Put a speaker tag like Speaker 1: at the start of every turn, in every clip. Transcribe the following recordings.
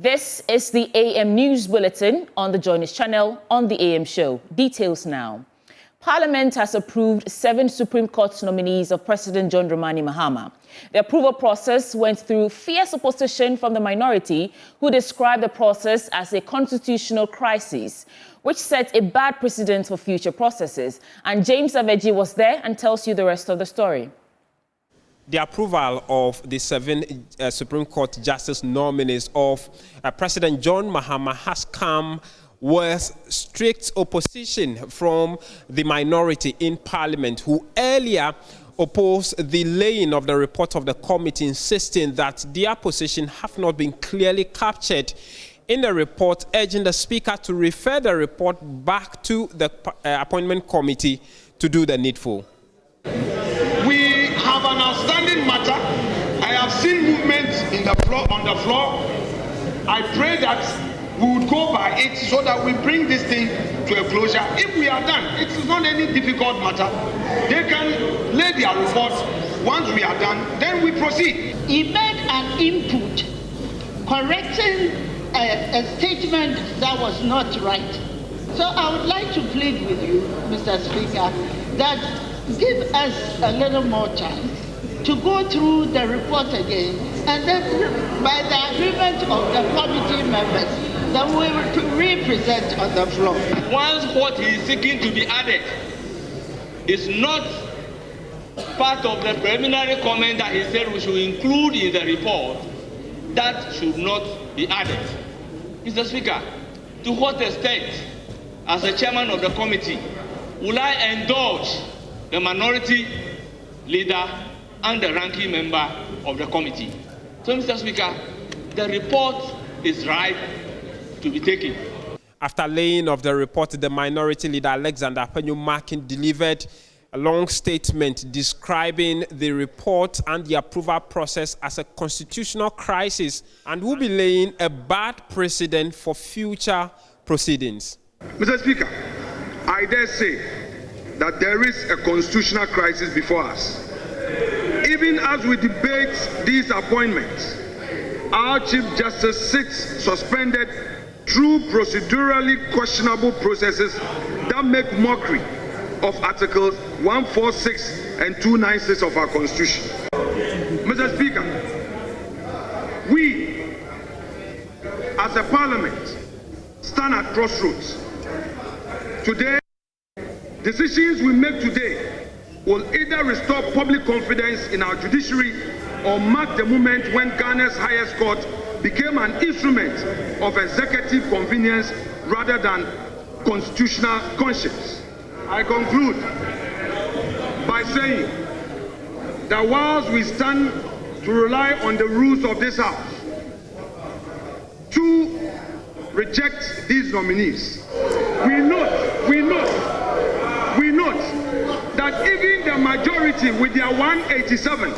Speaker 1: This is the AM News Bulletin on the Join Us channel on the AM show. Details now. Parliament has approved 7 Supreme Court nominees of President John Dramani Mahama. The approval process went through fierce opposition from the minority, who described the process as a constitutional crisis, which sets a bad precedent for future processes. And James Aveji was there and tells you the rest of the story.
Speaker 2: The approval of the 7 Supreme Court Justice nominees of President John Mahama has come with strict opposition from the minority in Parliament, who earlier opposed the laying of the report of the committee, insisting that their position have not been clearly captured in the report, urging the Speaker to refer the report back to the appointment committee to do the needful.
Speaker 3: We have an outstanding matter. I have seen movement on the floor. I pray that we would go by it so that we bring this thing to a closure. If we are done, it is not any difficult matter. They can lay their report. Once we are done, then we proceed.
Speaker 4: He made an input correcting a statement that was not right. So I would like to plead with you, Mr. Speaker, that give us a little more time to go through the report again, and then by the agreement of the committee members, then we will represent on the floor.
Speaker 5: Once what he is seeking to be added is not part of the preliminary comment that he said we should include in the report, that should not be added. Mr. Speaker, to what extent, as the chairman of the committee, will I indulge the minority leader and the ranking member of the committee? So, Mr. Speaker, the report is ripe to be taken.
Speaker 2: After laying of the report, the minority leader Afenyo-Markin delivered a long statement describing the report and the approval process as a constitutional crisis and will be laying a bad precedent for future proceedings.
Speaker 3: Mr. Speaker, I dare say that there is a constitutional crisis before us. Even as we debate these appointments, our Chief Justice sits suspended through procedurally questionable processes that make mockery of Articles 146 and 296 of our Constitution. Mr. Speaker, we, as a Parliament, stand at crossroads. Today, decisions we make today will either restore public confidence in our judiciary or mark the moment when Ghana's highest court became an instrument of executive convenience rather than constitutional conscience. I conclude by saying that whilst we stand to rely on the rules of this House to reject these nominees, we note that even the majority with their 187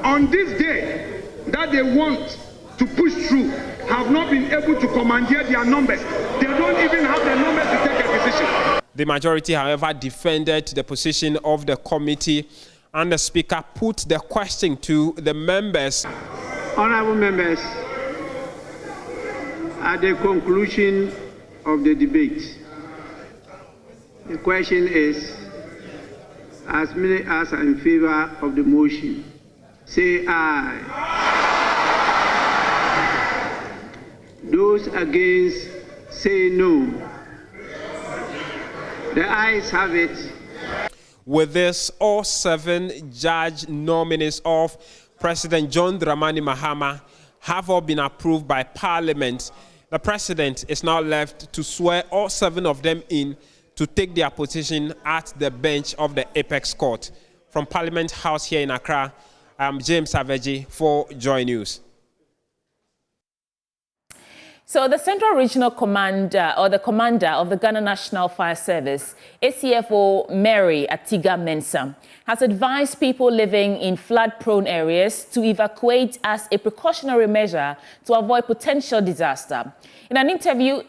Speaker 3: on this day that they want to push through have not been able to commandeer their numbers. They don't even have the numbers to take a decision.
Speaker 2: The majority, however, defended the position of the committee, and the Speaker put the question to the members.
Speaker 6: Honourable members, at the conclusion of the debate, the question is, as many as are in favour of the motion, say aye. Those against, say no. The ayes have it.
Speaker 2: With this, all 7 judge nominees of President John Dramani Mahama have all been approved by Parliament. The President is now left to swear all 7 of them in to take their position at the bench of the Apex Court. From Parliament House here in Accra, I'm James Aveji for Joy News.
Speaker 1: So the Central Regional Commander, or the Commander of the Ghana National Fire Service, ACFO Mary Atiga Mensah, has advised people living in flood-prone areas to evacuate as a precautionary measure to avoid potential disaster. In an interview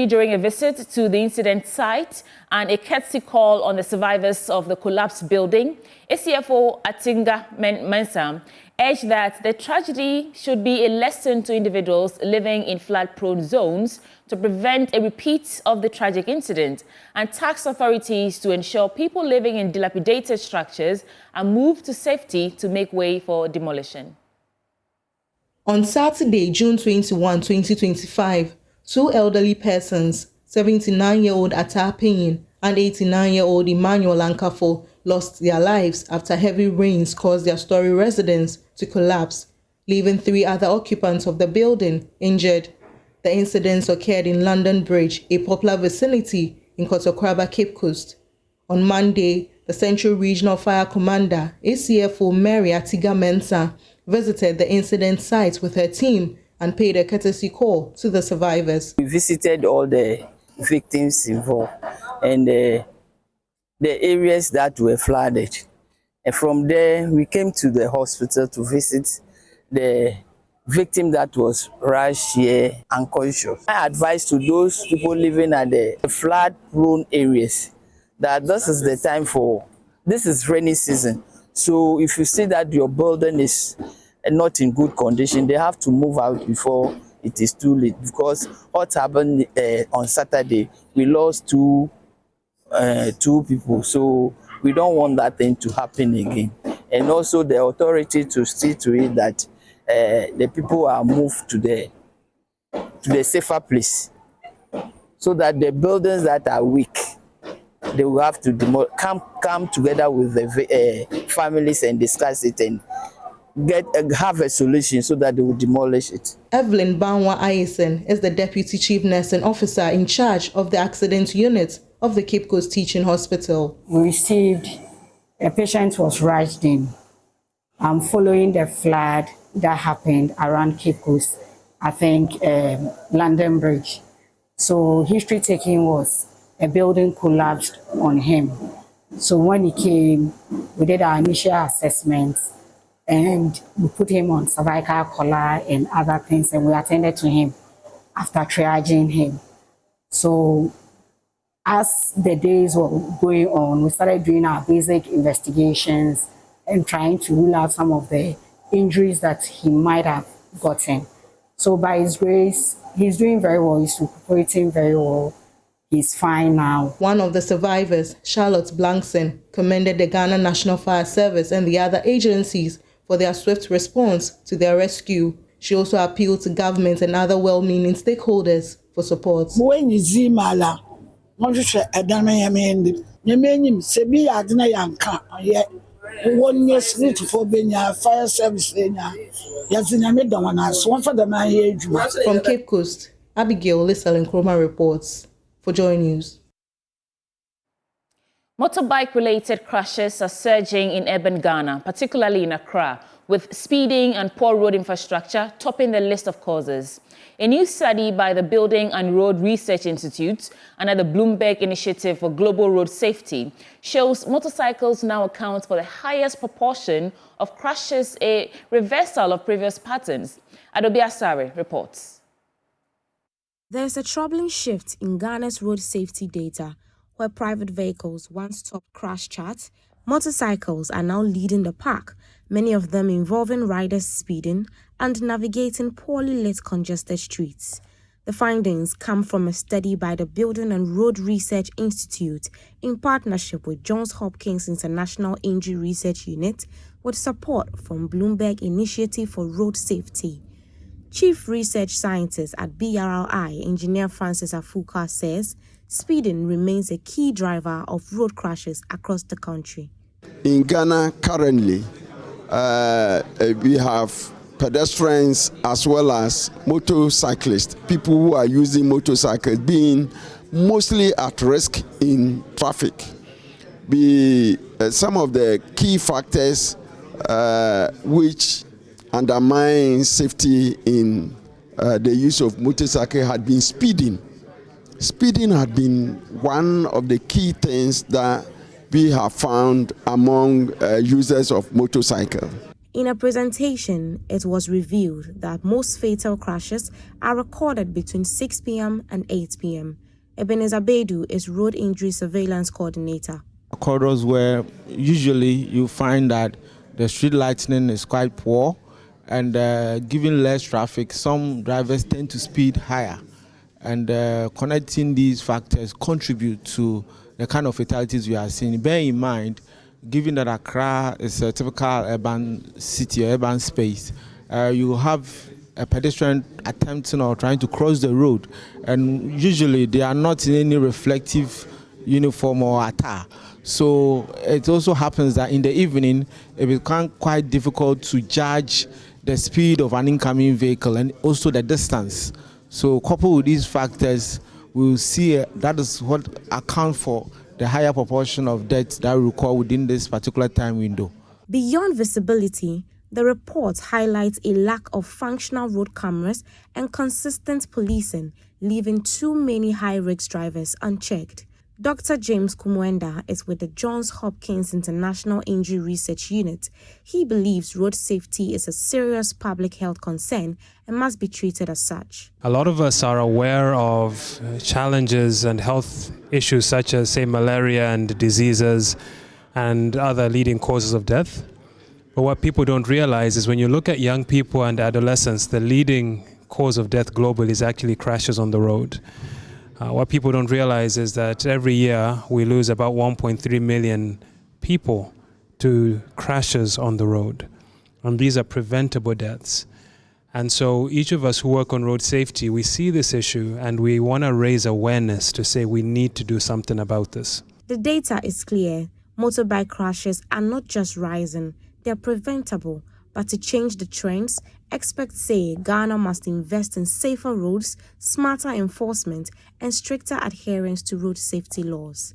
Speaker 1: during a visit to the incident site and a courtesy call on the survivors of the collapsed building, ACFO Atiga Mensah urged that the tragedy should be a lesson to individuals living in flood-prone zones to prevent a repeat of the tragic incident, and tasked authorities to ensure people living in dilapidated structures are moved to safety to make way for demolition.
Speaker 7: On Saturday, June 21, 2025, two elderly persons, 79-year-old Atapin and 89-year-old Emmanuel Ankafo, lost their lives after heavy rains caused their story residence to collapse, leaving 3 other occupants of the building injured. The incidents occurred in London Bridge, a popular vicinity in Kotokraba, Cape Coast. On Monday, the Central Regional Fire Commander, ACFO Mary Atiga Mensah, visited the incident site with her team and paid a courtesy call to the survivors.
Speaker 8: We visited all the victims involved and the areas that were flooded. And from there, we came to the hospital to visit the victim that was rushed here unconscious. My advice to those people living at the flood-prone areas that this is the time this is rainy season. So if you see that your building is not in good condition, they have to move out before it is too late. Because what happened on Saturday, we lost two people. So we don't want that thing to happen again. And also the authority to see to it that the people are moved to the safer place, so that the buildings that are weak, they will have to come together with the families and discuss it and have a solution so that they will demolish it.
Speaker 7: Evelyn Banwa Ayesen is the Deputy Chief Nursing Officer in charge of the accident unit of the Cape Coast Teaching Hospital.
Speaker 9: We received a patient was rushed in following the flood that happened around Cape Coast, I think London Bridge. So history taking was a building collapsed on him. So when he came, we did our initial assessments and we put him on cervical collar and other things, and we attended to him after triaging him. So as the days were going on, we started doing our basic investigations and trying to rule out some of the injuries that he might have gotten. So by his grace, he's doing very well, he's recuperating very well. He's fine now.
Speaker 7: One of the survivors, Charlotte Blankson, commended the Ghana National Fire Service and the other agencies for their swift response to their rescue. She also appealed to government and other well-meaning stakeholders for support. From Cape Coast, Abigail Lissel Nkrumah reports for Joy News.
Speaker 1: Motorbike-related crashes are surging in urban Ghana, particularly in Accra, with speeding and poor road infrastructure topping the list of causes. A new study by the Building and Road Research Institute under the Bloomberg Initiative for Global Road Safety shows motorcycles now account for the highest proportion of crashes, a reversal of previous patterns. Adobe Asare reports.
Speaker 10: There's a troubling shift in Ghana's road safety data, where private vehicles once topped crash charts. Motorcycles are now leading the pack, many of them involving riders speeding and navigating poorly lit congested streets. The findings come from a study by the Building and Road Research Institute in partnership with Johns Hopkins International Injury Research Unit, with support from Bloomberg Initiative for Road Safety. Chief Research Scientist at BRI, Engineer Francis Afuka, says speeding remains a key driver of road crashes across the country.
Speaker 11: In Ghana currently, we have pedestrians as well as motorcyclists, people who are using motorcycles being mostly at risk in traffic. Some of the key factors which undermine safety in the use of motorcycle had been speeding. Speeding had been one of the key things that we have found among users of motorcycle.
Speaker 10: In a presentation, it was revealed that most fatal crashes are recorded between 6 p.m. and 8 p.m. Ebenezer Bedu is Road Injury Surveillance Coordinator.
Speaker 12: Corridors where usually you find that the street lighting is quite poor, and given less traffic, some drivers tend to speed higher. And connecting these factors contribute to the kind of fatalities we are seeing. Bear in mind, given that Accra is a typical urban city, urban space, you have a pedestrian attempting or trying to cross the road, and usually they are not in any reflective uniform or attire. So it also happens that in the evening it becomes quite difficult to judge the speed of an incoming vehicle and also the distance. So coupled with these factors, we'll see that is what accounts for the higher proportion of deaths that we record within this particular time window.
Speaker 10: Beyond visibility, the report highlights a lack of functional road cameras and consistent policing, leaving too many high-risk drivers unchecked. Dr. James Kumwenda is with the Johns Hopkins International Injury Research Unit. He believes road safety is a serious public health concern and must be treated as such.
Speaker 13: A lot of us are aware of challenges and health issues such as, say, malaria and diseases and other leading causes of death. But what people don't realize is when you look at young people and adolescents, the leading cause of death globally is actually crashes on the road. What people don't realize is that every year we lose about 1.3 million people to crashes on the road. And these are preventable deaths. And so each of us who work on road safety, we see this issue and we want to raise awareness to say we need to do something about this.
Speaker 10: The data is clear. Motorbike crashes are not just rising, they're preventable. But to change the trends, experts say Ghana must invest in safer roads, smarter enforcement, and stricter adherence to road safety laws.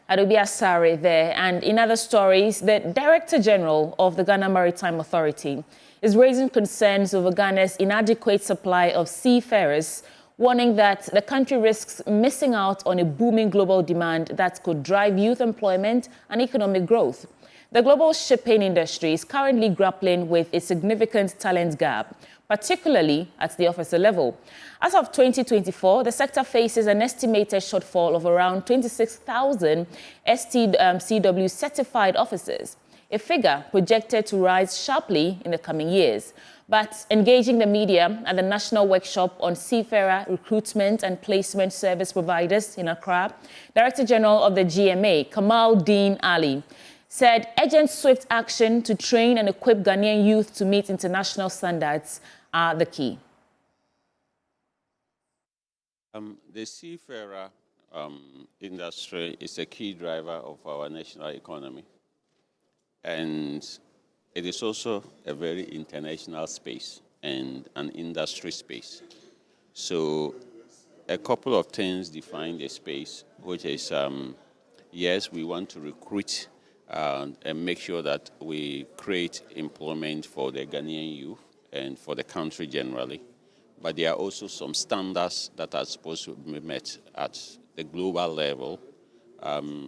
Speaker 1: Adobe Asare there. And in other stories, the Director General of the Ghana Maritime Authority is raising concerns over Ghana's inadequate supply of seafarers, warning that the country risks missing out on a booming global demand that could drive youth employment and economic growth. The global shipping industry is currently grappling with a significant talent gap, particularly at the officer level. As of 2024, the sector faces an estimated shortfall of around 26,000 STCW certified officers, a figure projected to rise sharply in the coming years. But engaging the media at the National Workshop on Seafarer Recruitment and Placement Service Providers in Accra, Director General of the GMA, Kamal Dean Ali, said urgent swift action to train and equip Ghanaian youth to meet international standards are the key.
Speaker 14: The seafarer industry is a key driver of our national economy. And it is also a very international space and an industry space. So a couple of things define the space, which is, yes, we want to recruit and make sure that we create employment for the Ghanaian youth and for the country generally. But there are also some standards that are supposed to be met at the global level,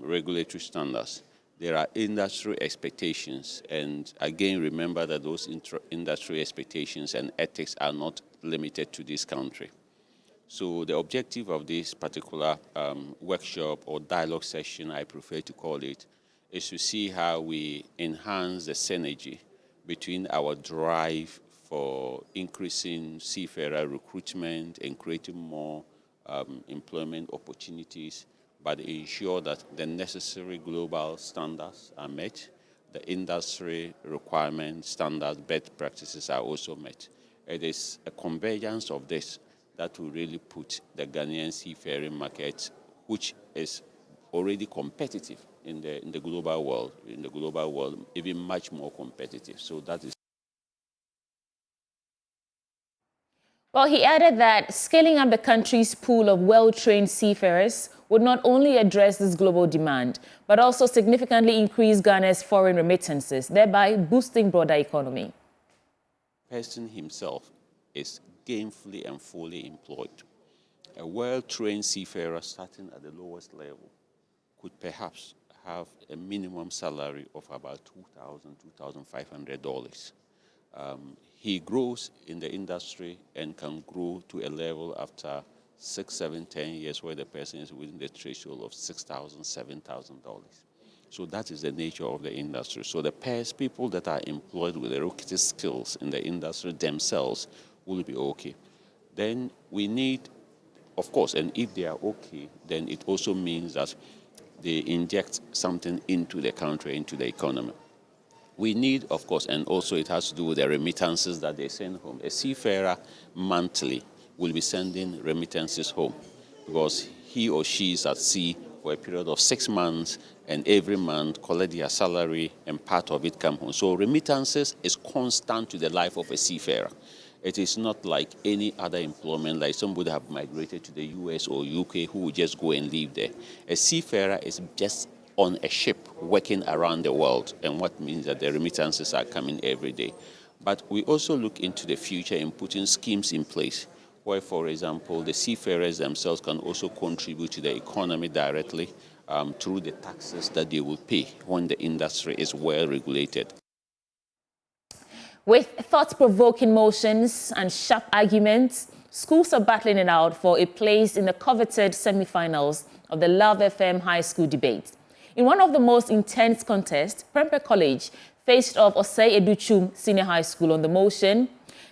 Speaker 14: regulatory standards. There are industry expectations, and again, remember that those industry expectations and ethics are not limited to this country. So the objective of this particular workshop or dialogue session, I prefer to call it, is to see how we enhance the synergy between our drive for increasing seafarer recruitment and creating more employment opportunities, but ensure that the necessary global standards are met, the industry requirements, standards, best practices are also met. It is a convergence of this that will really put the Ghanaian seafaring market, which is already competitive in the global world, even much more competitive. So that is.
Speaker 1: Well, he added that scaling up the country's pool of well-trained seafarers would not only address this global demand, but also significantly increase Ghana's foreign remittances, thereby boosting broader economy.
Speaker 14: The person himself is gainfully and fully employed. A well-trained seafarer starting at the lowest level could perhaps have a minimum salary of about $2,000, $2,500. He grows in the industry and can grow to a level after 6, 7, 10 years where the person is within the threshold of $6,000, $7,000. So that is the nature of the industry. So the pairs, people that are employed with the requisite skills in the industry themselves will be okay. Then we need, of course, and if they are okay, then it also means that they inject something into the country, into the economy. We need, of course, and also it has to do with the remittances that they send home. A seafarer monthly will be sending remittances home because he or she is at sea for a period of 6 months, and every month collect their salary and part of it come home. So remittances is constant to the life of a seafarer. It is not like any other employment, like some would have migrated to the US or UK who would just go and live there. A seafarer is just on a ship working around the world, and what means that the remittances are coming every day. But we also look into the future in putting schemes in place where, for example, the seafarers themselves can also contribute to the economy directly through the taxes that they will pay when the industry is well regulated.
Speaker 1: With thought-provoking motions and sharp arguments, schools are battling it out for a place in the coveted semi-finals of the Love FM High School debate. In one of the most intense contests, Prempeh College faced off Osei-Educhum Senior High School on the motion,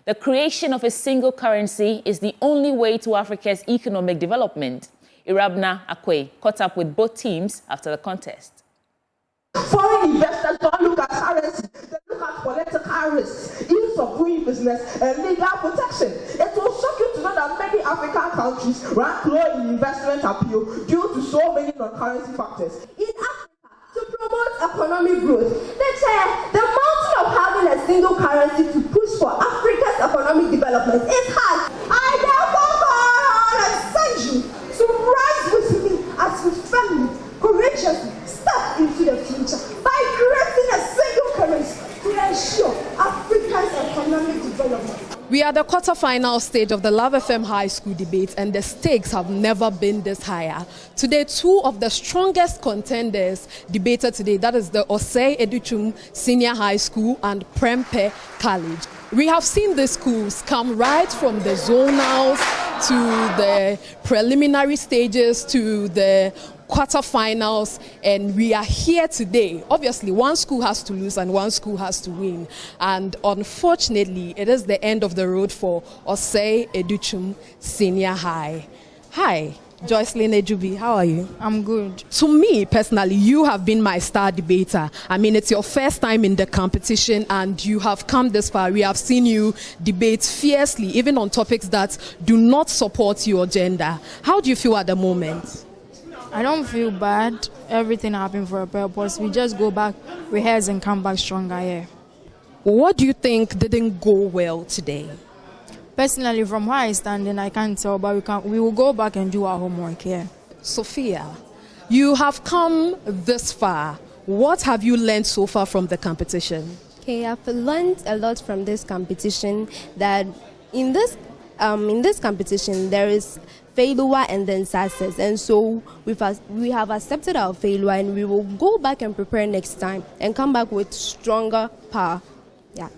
Speaker 1: the creation of a single currency is the only way to Africa's economic development. Irabna Akwe caught up with both teams after the contest.
Speaker 15: Foreign investors don't look at currency, they look at political risks, ease of doing business, and legal protection. It will shock you to know that many African countries rank low in investment appeal due to so many non-currency factors. In Africa, to promote economic growth, the mountain of having a single currency to push for Africa's economic development is hard. I therefore call and send you to rise with me as we firmly, courageously step into the future by creating a single currency to ensure Africa's economic development.
Speaker 16: We are the quarter-final stage of the Love FM High School debate, and the stakes have never been this higher. Today, two of the strongest contenders debated today. That is the Osei-Educhum Senior High School and Prempeh College. We have seen these schools come right from the zonals to the preliminary stages to the quarterfinals, and we are here today. Obviously, one school has to lose and one school has to win, and unfortunately it is the end of the road for Osei-Educhum Senior High. Hi, Joycelyn Ejubi, how are you?
Speaker 17: I'm good.
Speaker 16: To me personally, you have been my star debater. I mean, it's your first time in the competition and you have come this far. We have seen you debate fiercely, even on topics that do not support your gender. How do you feel at the moment?
Speaker 17: I don't feel bad. Everything happened for a purpose. We just go back, rehearse, and come back stronger here.
Speaker 16: What do you think didn't go well today?
Speaker 17: Personally, from where I stand, I can't tell, but we will go back and do our homework here.
Speaker 16: Sophia, you have come this far. What have you learned so far from the competition?
Speaker 18: Okay, I've learned a lot from this competition, that in this competition there is failure and then success, and so we have accepted our failure and we will go back and prepare next time and come back with stronger power. Yeah.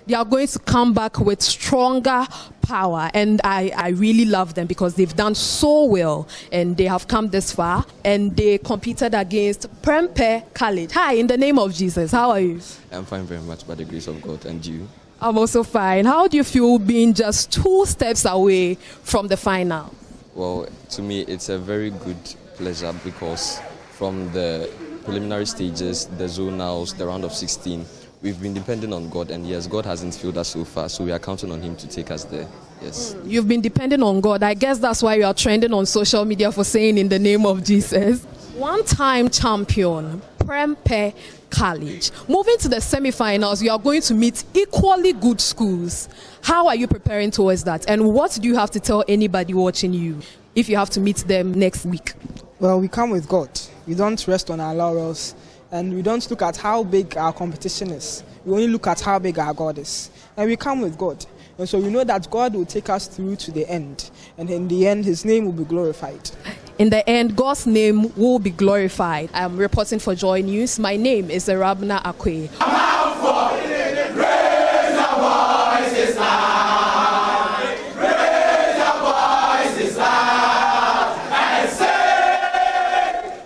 Speaker 16: They are going to come back with stronger power, and I really love them because they've done so well and they have come this far, and they competed against Prempeh College. Hi, in the name of Jesus, how are you?
Speaker 19: I'm fine very much by the grace of God, and you?
Speaker 16: I'm also fine. How do you feel being just 2 steps away from the final?
Speaker 19: Well, to me, it's a very good pleasure because from the preliminary stages, the zonals, the round of 16, we've been depending on God, and yes, God hasn't failed us so far, so we are counting on Him to take us there. Yes.
Speaker 16: You've been depending on God. I guess that's why you are trending on social media for saying in the name of Jesus. One-time champion, Prempeh College. Moving to the semi-finals, you are going to meet equally good schools. How are you preparing towards that? And what do you have to tell anybody watching you if you have to meet them next week?
Speaker 20: Well, we come with God. We don't rest on our laurels, and we don't look at how big our competition is. We only look at how big our God is. And we come with God. And so we know that God will take us through to the end. And in the end, His name will be glorified.
Speaker 16: In the end, God's name will be glorified. I'm reporting for Joy News. My name is Irabna Akwe.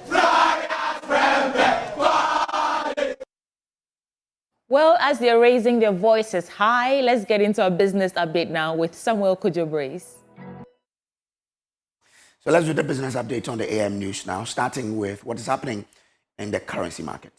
Speaker 21: Fly as Prempeh.
Speaker 1: as they're raising their voices high, let's get into a business update now with Samuel Kujo-Brace.
Speaker 21: So let's do the business update on the AM News now, starting with what is happening in the currency market.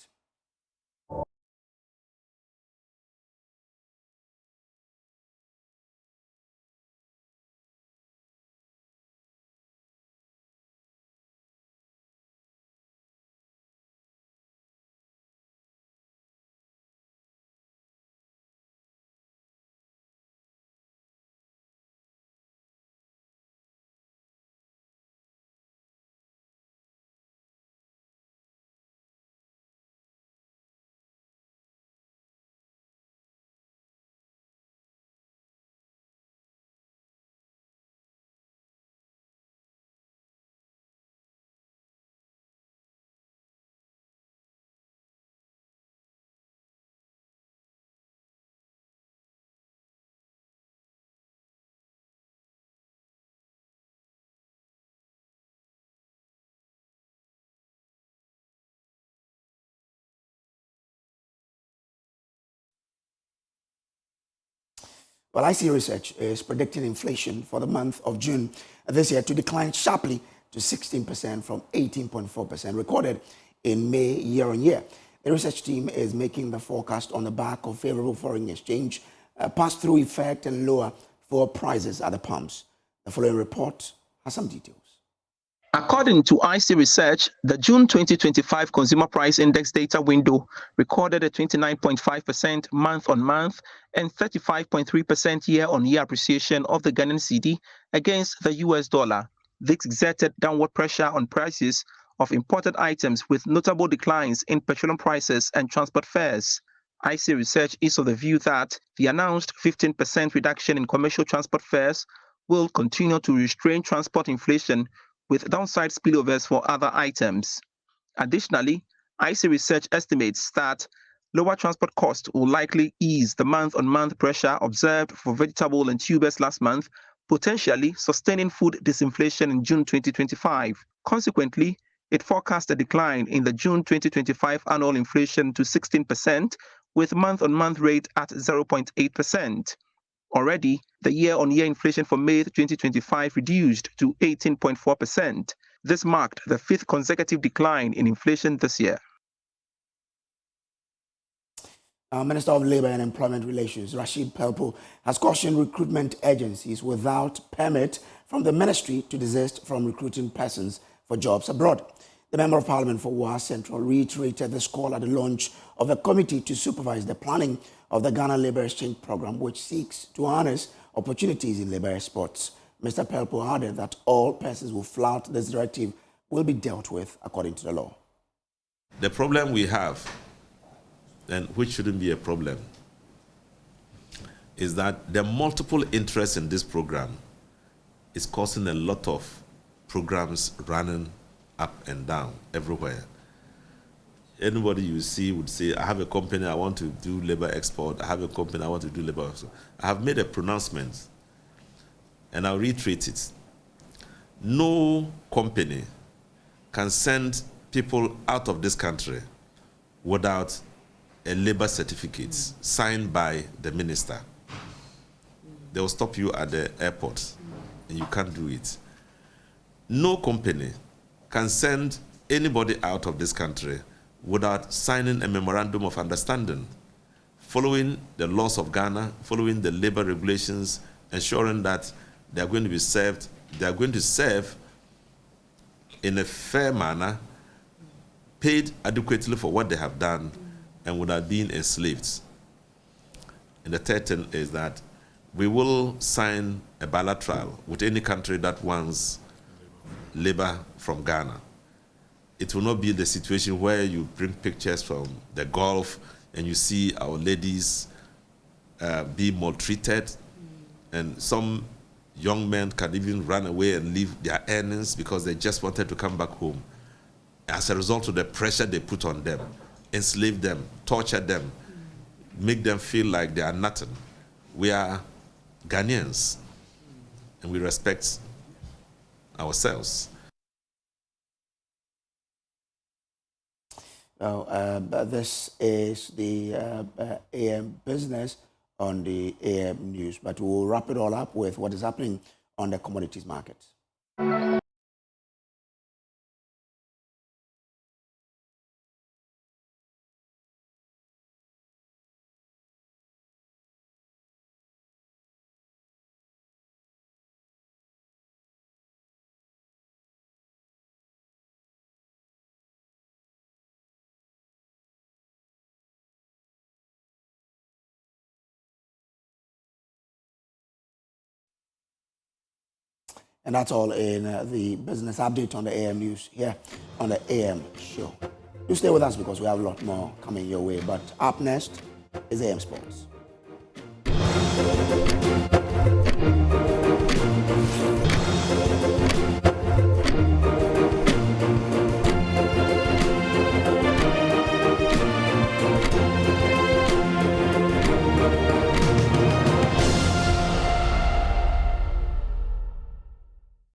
Speaker 21: Well, IC Research is predicting inflation for the month of June this year to decline sharply to 16% from 18.4% recorded in May year-on-year. The research team is making the forecast on the back of favorable foreign exchange, pass-through effect, and lower fuel prices at the pumps. The following report has some details.
Speaker 22: According to IC Research, the June 2025 Consumer Price Index data window recorded a 29.5% month-on-month and 35.3% year-on-year appreciation of the Ghanaian cedi against the US dollar. This exerted downward pressure on prices of imported items with notable declines in petroleum prices and transport fares. IC Research is of the view that the announced 15% reduction in commercial transport fares will continue to restrain transport inflation with downside spillovers for other items. Additionally, IC Research estimates that lower transport costs will likely ease the month-on-month pressure observed for vegetable and tubers last month, potentially sustaining food disinflation in June 2025. Consequently, it forecast a decline in the June 2025 annual inflation to 16%, with month-on-month rate at 0.8%. Already, the year-on-year inflation for May 2025 reduced to 18.4%. This marked the fifth consecutive decline in inflation this year.
Speaker 21: Minister of Labour and Employment Relations, Rashid Pelpo, has cautioned recruitment agencies without permit from the ministry to desist from recruiting persons for jobs abroad. The Member of Parliament for Wa Central reiterated this call at the launch of a committee to supervise the planning of the Ghana Labour Exchange Programme, which seeks to harness opportunities in labour exports. Mr. Pelpo added that all persons who flout this directive will be dealt with according to the law.
Speaker 23: The problem we have, and which shouldn't be a problem, is that the multiple interests in this program is causing a lot of programs running up and down everywhere. Anybody you see would say, I have a company, I want to do labor export. I have a company, I want to do labor export. I have made a pronouncement, and I'll reiterate it. No company can send people out of this country without a labor certificate signed by the minister. They will stop you at the airport, and you can't do it. No company can send anybody out of this country without signing a memorandum of understanding, following the laws of Ghana, following the labor regulations, ensuring that they are going to be served, they are going to serve in a fair manner, paid adequately for what they have done, and without being enslaved. And the third thing is that we will sign a bilateral with any country that wants labor from Ghana. It will not be the situation where you bring pictures from the Gulf and you see our ladies being maltreated, and some young men can even run away and leave their earnings because they just wanted to come back home. As a result of the pressure they put on them, enslave them, torture them, make them feel like they are nothing. We are Ghanaians, and we respect ourselves.
Speaker 21: But this is the AM business on the AM news. But we'll wrap it all up with what is happening on the commodities market. And that's all in the business update on the AM news here on the AM show. Do stay with us because we have a lot more coming your way. But up next is AM Sports.